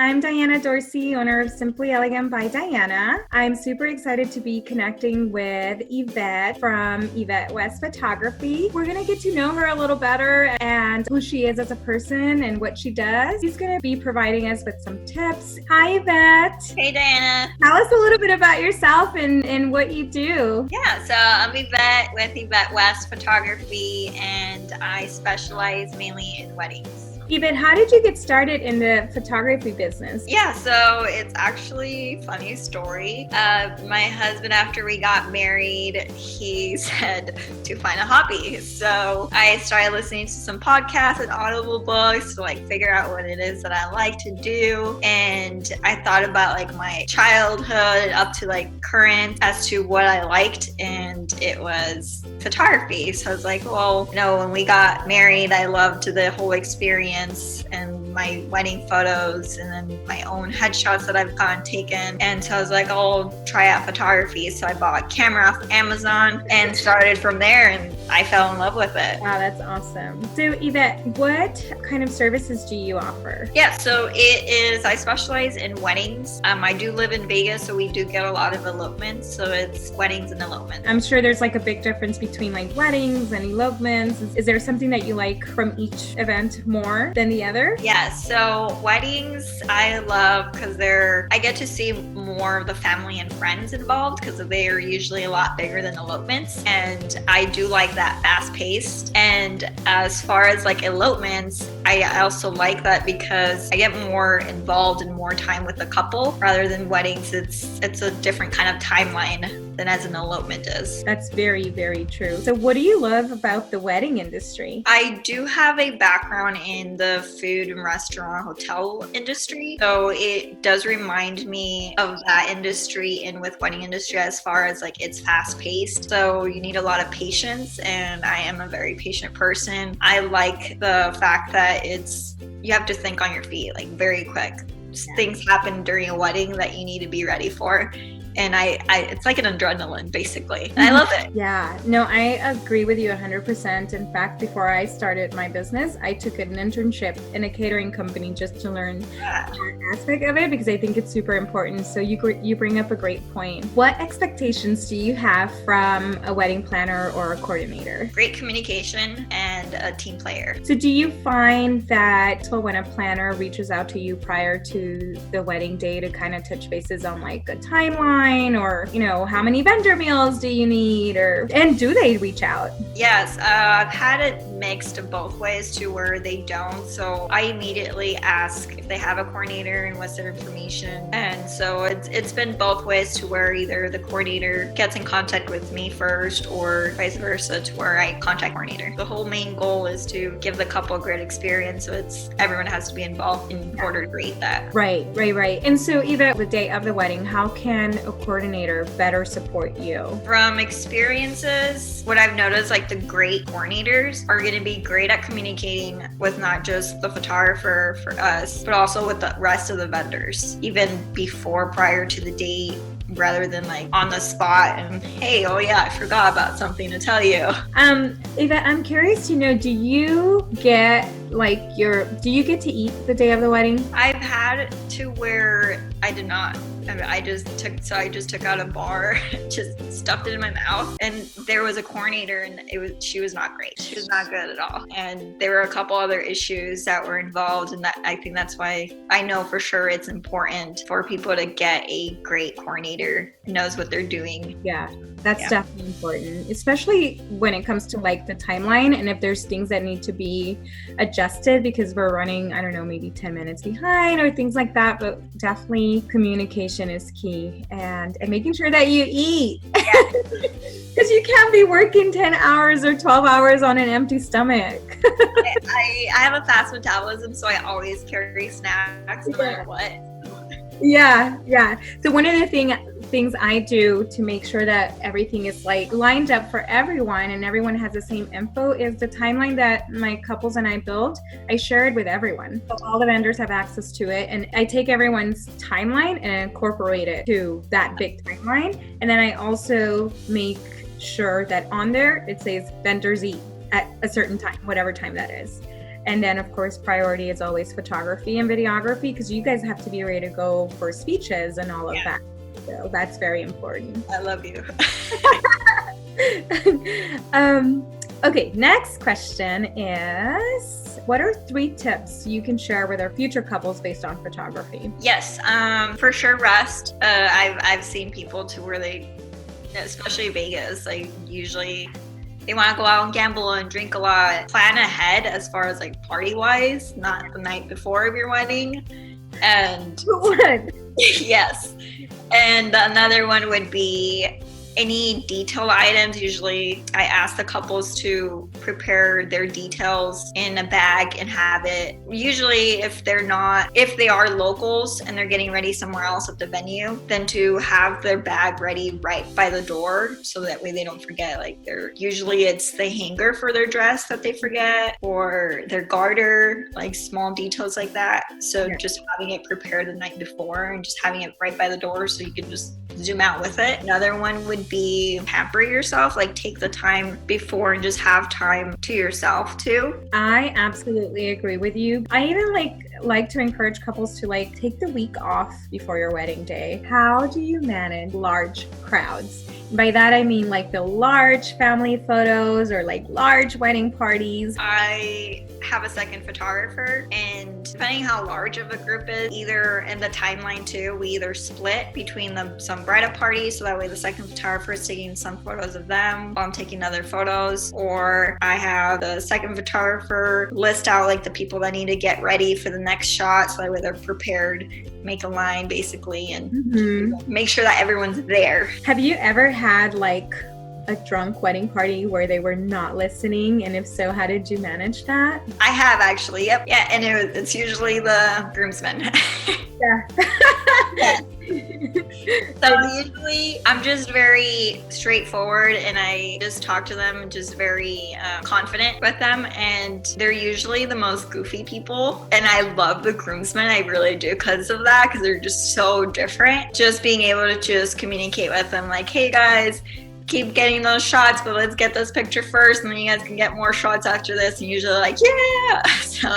I'm Diana Dorsey, owner of Simply Elegant by Diana. I'm super excited to be connecting with Yvette from Yvette West Photography. We're going to get to know her a little better and who she is as a person and what she does. She's going to be providing us with some tips. Hi, Yvette. Hey, Diana. Tell us a little bit about yourself and what you do. Yeah, so I'm Yvette with Yvette West Photography, and I specialize mainly in weddings. Yvette, how did you get started in the photography business? Yeah, so it's actually a funny story. My husband, after we got married, he said to find a hobby. So I started listening to some podcasts and Audible books to figure out what it is that I like to do. And I thought about my childhood up to current as to what I liked, and it was photography. So I was like, well, when we got married, I loved the whole experience and my wedding photos and then my own headshots that I've gotten taken. And so I was like, I'll try out photography. So I bought a camera off Amazon and started from there, and I fell in love with it. Wow, that's awesome. So Yvette, what kind of services do you offer? Yeah, so I specialize in weddings. I do live in Vegas, so we do get a lot of elopements. So it's weddings and elopements. I'm sure there's a big difference between weddings and elopements. Is there something that you like from each event more than the other? Yeah, so weddings I love because I get to see more of the family and friends involved because they are usually a lot bigger than elopements, and I do like that fast paced. And as far as elopements, I also like that because I get more involved and more time with the couple rather than weddings. It's a different kind of timeline than as an elopement is. That's very, very true. So what do you love about the wedding industry? I do have a background in the food and restaurant hotel industry. So it does remind me of that industry and with wedding industry as far as it's fast paced. So you need a lot of patience, and I am a very patient person. I like the fact that you have to think on your feet very quick. Things happen during a wedding that you need to be ready for. And it's like an adrenaline, basically. I love it. Yeah, no, I agree with you 100%. In fact, before I started my business, I took an internship in a catering company just to learn that aspect of it because I think it's super important. So you bring up a great point. What expectations do you have from a wedding planner or a coordinator? Great communication and a team player. So do you find that when a planner reaches out to you prior to the wedding day to kind of touch bases on a timeline, or how many vendor meals do you need, and do they reach out? Yes, I've had it mixed both ways to where they don't. So I immediately ask if they have a coordinator and what's their information, and so it's been both ways to where either the coordinator gets in contact with me first or vice versa to where I contact coordinator. The whole main goal is to give the couple a great experience, so everyone has to be involved in order to create that. Right. And so Yvette, the day of the wedding, how can a coordinator better support you? From experiences, what I've noticed, the great coordinators are going to be great at communicating with not just the photographer for us, but also with the rest of the vendors, even prior to the date, rather than on the spot and, hey, oh yeah, I forgot about something to tell you. Yvette, I'm curious to know, do you get do you get to eat the day of the wedding? I've had to where I did not. I just took out a bar, just stuffed it in my mouth, and there was a coordinator, and she was not great. She was not good at all, and there were a couple other issues that were involved, and that I think that's why I know for sure it's important for people to get a great coordinator who knows what they're doing. Yeah, that's definitely important, especially when it comes to the timeline, and if there's things that need to be adjusted because we're running, I don't know, maybe 10 minutes behind or things like that. But definitely communication is key, and making sure that you eat. Because you can't be working 10 hours or 12 hours on an empty stomach. I have a fast metabolism, so I always carry snacks no matter what. Yeah. So one of the things I do to make sure that everything is lined up for everyone and everyone has the same info is the timeline that my couples and I build. I share it with everyone. So all the vendors have access to it, and I take everyone's timeline and incorporate it to that big timeline. And then I also make sure that on there it says vendors eat at a certain time, whatever time that is. And then, of course, priority is always photography and videography, because you guys have to be ready to go for speeches and all of that. So that's very important. I love you. Okay, next question is, what are 3 tips you can share with our future couples based on photography? Yes, for sure rest. I've seen people to where they, especially Vegas, like usually they want to go out and gamble and drink a lot. Plan ahead as far as like party wise, not the night before of your wedding. And yes. And another one would be any detailed items. Usually I ask the couples to prepare their details in a bag and have it. Usually if they are locals and they're getting ready somewhere else at the venue, then to have their bag ready right by the door so that way they don't forget. Like usually it's the hanger for their dress that they forget, or their garter, like small details like that. So just having it prepared the night before and just having it right by the door so you can just zoom out with it. Another one would be pamper yourself, like take the time before and just have time to yourself too. I absolutely agree with you. I even like to encourage couples to take the week off before your wedding day. How do you manage large crowds? By that I mean the large family photos or large wedding parties. I have a second photographer, and depending how large of a group is, either in the timeline too, we either split between some bridal parties, so that way the second photographer is taking some photos of them while I'm taking other photos, or I have the second photographer list out the people that need to get ready for the next shot, so that way they're prepared, make a line basically, and make sure that everyone's there. Have you ever had a drunk wedding party where they were not listening? And if so, how did you manage that? I have actually, yep. Yeah, and it's usually the groomsmen. Yeah. So usually I'm just very straightforward and I just talk to them just very confident with them, and they're usually the most goofy people, and I love the groomsmen, I really do, because of that, because they're just so different. Just being able to just communicate with them hey guys, keep getting those shots, but let's get this picture first, and then you guys can get more shots after this, and usually yeah. So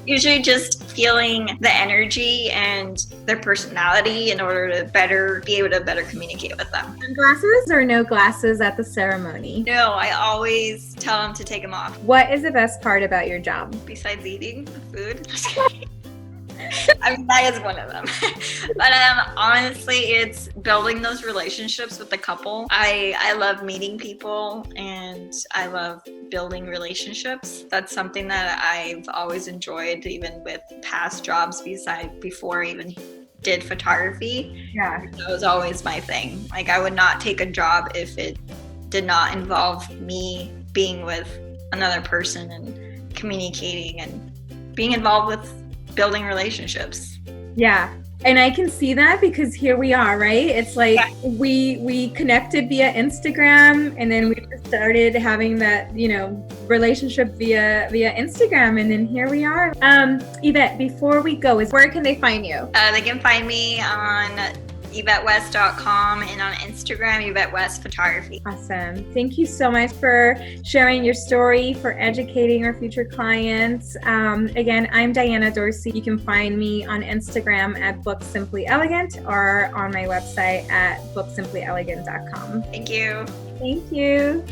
usually just feeling the energy and their personality in order to be able to better communicate with them. Glasses or no glasses at the ceremony? No, I always tell them to take them off. What is the best part about your job? Besides eating the food? I mean, that is one of them. But honestly, it's building those relationships with the couple. I love meeting people and I love building relationships. That's something that I've always enjoyed, even with past jobs before I even did photography. Yeah. That was always my thing. I would not take a job if it did not involve me being with another person and communicating and being involved with building relationships. Yeah. And I can see that because here we are, right? It's we connected via Instagram, and then we just started having that, relationship via Instagram, and then here we are. Yvette, before we go, where can they find you? They can find me on YvetteWest.com and on Instagram, Yvette West Photography. Awesome. Thank you so much for sharing your story, for educating our future clients. Again, I'm Diana Dorsey. You can find me on Instagram at BookSimplyElegant or on my website at BookSimplyElegant.com. Thank you. Thank you.